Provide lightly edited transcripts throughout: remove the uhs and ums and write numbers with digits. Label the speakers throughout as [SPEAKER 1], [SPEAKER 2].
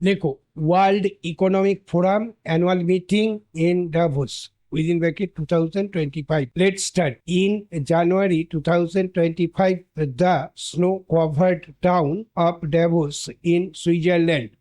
[SPEAKER 1] देखो, world economic forum annual meeting in Davos within bracket 2025. Let's start. In January 2025, the snow-covered town of Davos in Switzerland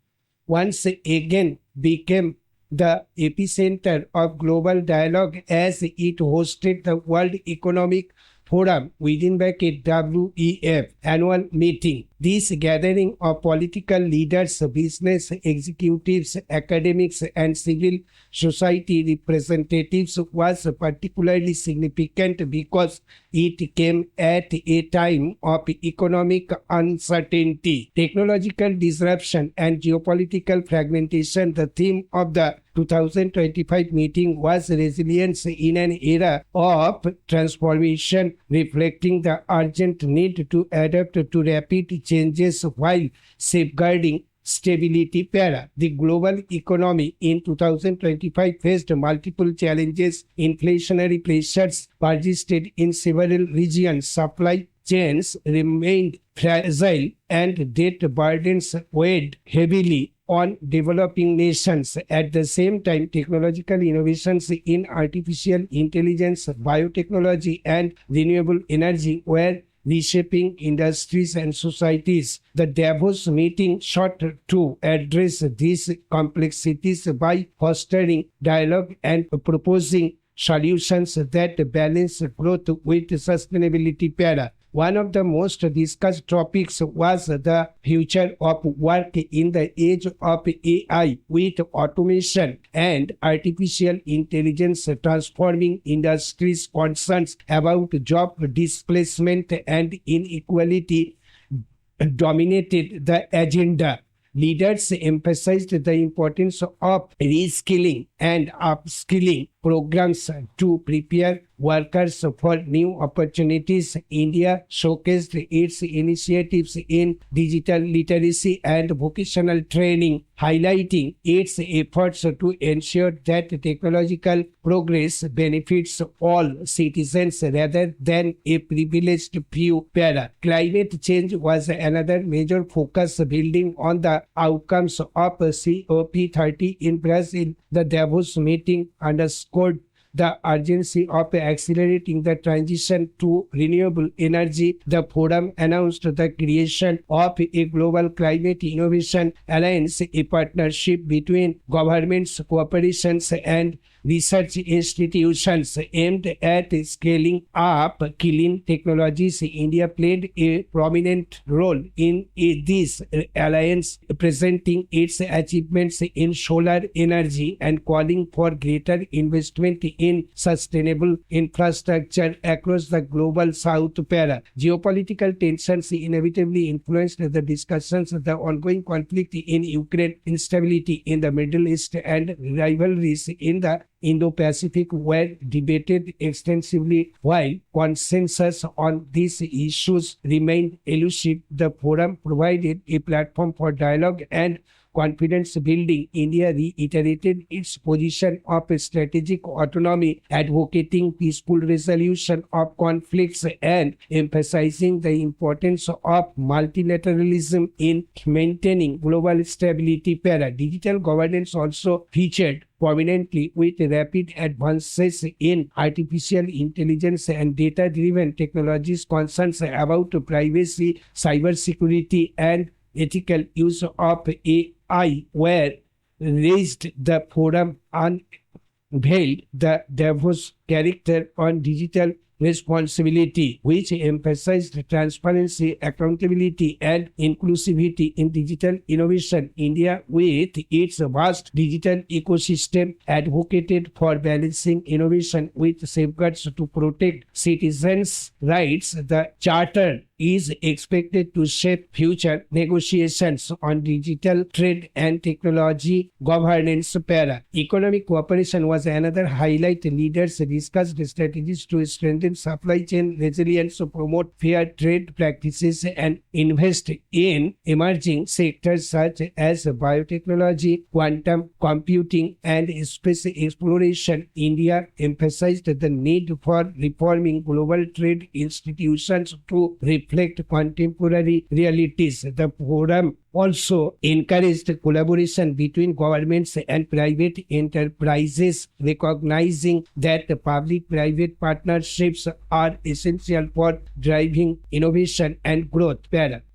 [SPEAKER 1] once again became the epicenter of global dialogue as it hosted the World Economic Forum within bracket W.P.M annual meeting. This gathering of political leaders, business executives, academics, and civil society representatives was particularly significant because it came at a time of economic uncertainty, technological disruption, and geopolitical fragmentation. The theme of the 2025 meeting was resilience in an era of transformation, reflecting the urgent need to adapt to rapid changes while safeguarding stability. The global economy in 2025 faced multiple challenges. Inflationary pressures persisted in several regions, supply chains remained fragile, and debt burdens weighed heavily on developing nations. At the same time, technological innovations in artificial intelligence, biotechnology, and renewable energy were reshaping industries and societies. The Davos meeting sought to address these complexities by fostering dialogue and proposing solutions that balance growth with sustainability. One of the most discussed topics was the future of work in the age of AI, with automation and artificial intelligence transforming industries. Concerns about job displacement and inequality dominated the agenda. Leaders emphasized the importance of reskilling and upskilling programs to prepare workers for new opportunities. India showcased its initiatives in digital literacy and vocational training, highlighting its efforts to ensure that technological progress benefits all citizens rather than a privileged few. Climate change was another major focus, building on the outcomes of COP30 in Brazil. The Davos meeting underscored the urgency of accelerating the transition to renewable energy. The forum announced the creation of a global climate innovation alliance, a partnership between governments, corporations, and research institutions aimed at scaling up clean technologies. India played a prominent role in this alliance, presenting its achievements in solar energy and calling for greater investment in sustainable infrastructure across the global south. Geopolitical tensions inevitably influenced the discussions. The ongoing conflict in Ukraine, instability in the Middle East, and rivalries in the Indo-Pacific were debated extensively. While consensus on these issues remained elusive, the forum provided a platform for dialogue and confidence building. India reiterated its position of strategic autonomy, advocating peaceful resolution of conflicts and emphasizing the importance of multilateralism in maintaining global stability. Digital governance also featured prominently, with rapid advances in artificial intelligence and data-driven technologies. Concerns about privacy, cybersecurity, and ethical use of AI were raised. The forum unveiled the Davos character on digital responsibility, which emphasized transparency, accountability, and inclusivity in digital innovation. India, with its vast digital ecosystem, advocated for balancing innovation with safeguards to protect citizens' rights. The Charter is expected to shape future negotiations on digital trade and technology governance. Economic cooperation was another highlight. Leaders discussed strategies to strengthen supply chain resilience, promote fair trade practices, and invest in emerging sectors such as biotechnology, quantum computing, and space exploration. India emphasized the need for reforming global trade institutions to reflect contemporary realities. The forum also encouraged collaboration between governments and private enterprises, recognizing that public-private partnerships are essential for driving innovation and growth.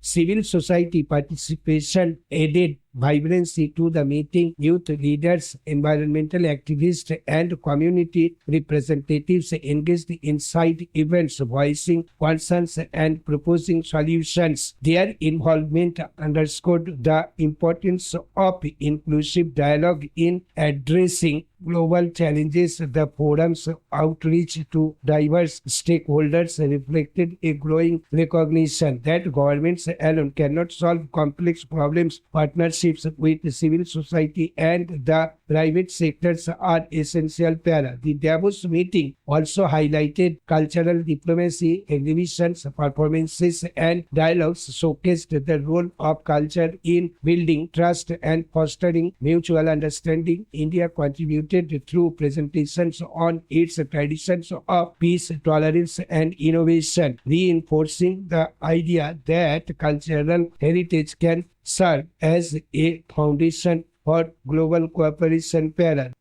[SPEAKER 1] Civil society participation added vibrancy to the meeting. Youth leaders, environmental activists, and community representatives engaged in side events, voicing concerns and proposing solutions. Their involvement underscored the importance of inclusive dialogue in addressing global challenges. The forum's outreach to diverse stakeholders reflected a growing recognition that governments alone cannot solve complex problems. Partnerships with civil society and the private sectors are essential. The Davos meeting also highlighted cultural diplomacy. Exhibitions, performances, and dialogues showcased the role of culture in building trust and fostering mutual understanding. India contributed through presentations on its traditions of peace, tolerance, and innovation, reinforcing the idea that cultural heritage can serve as a foundation for global cooperation.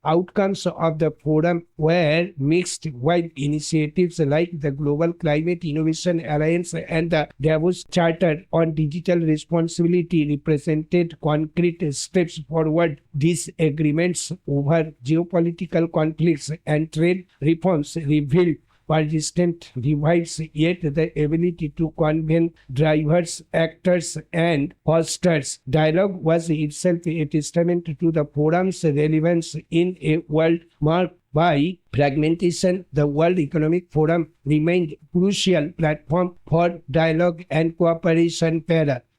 [SPEAKER 1] Outcomes of the forum were mixed. While initiatives like the Global Climate Innovation Alliance and the Davos Charter on Digital Responsibility represented concrete steps forward, disagreements over geopolitical conflicts and trade reforms revealed persistent divides, yet the ability to convene diverse actors and fosters dialogue was itself a testament to the forum's relevance in a world marked by fragmentation. The World Economic Forum remained a crucial platform for dialogue and cooperation.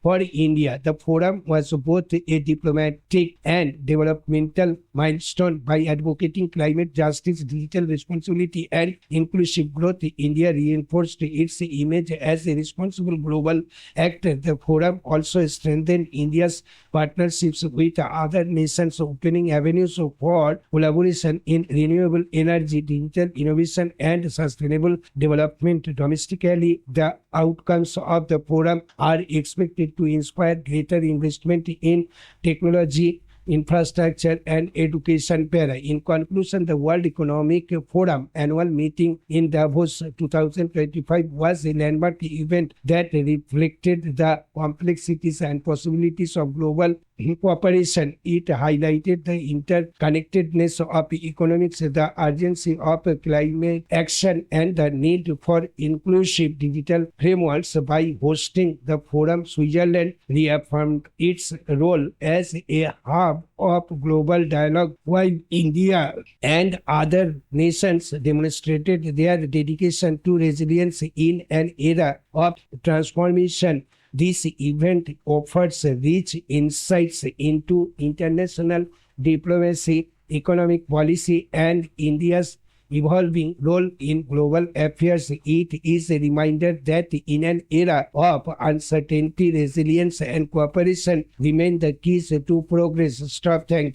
[SPEAKER 1] For India, the forum was both a diplomatic and developmental milestone. By advocating climate justice, digital responsibility, and inclusive growth, India reinforced its image as a responsible global actor. The forum also strengthened India's partnerships with other nations, opening avenues for collaboration in renewable energy, digital innovation, and sustainable development. Domestically, the outcomes of the forum are expected to inspire greater investment in technology, infrastructure, and education. In conclusion, the World Economic Forum annual meeting in Davos 2025 was a landmark event that reflected the complexities and possibilities of global cooperation. It highlighted the interconnectedness of economics, the urgency of climate action, and the need for inclusive digital frameworks. By hosting the forum, Switzerland reaffirmed its role as a hub of global dialogue, while India and other nations demonstrated their dedication to resilience in an era of transformation. This event offers rich insights into international diplomacy, economic policy, and India's evolving role in global affairs. It is a reminder that in an era of uncertainty, resilience and cooperation remain the keys to progress. Thank you.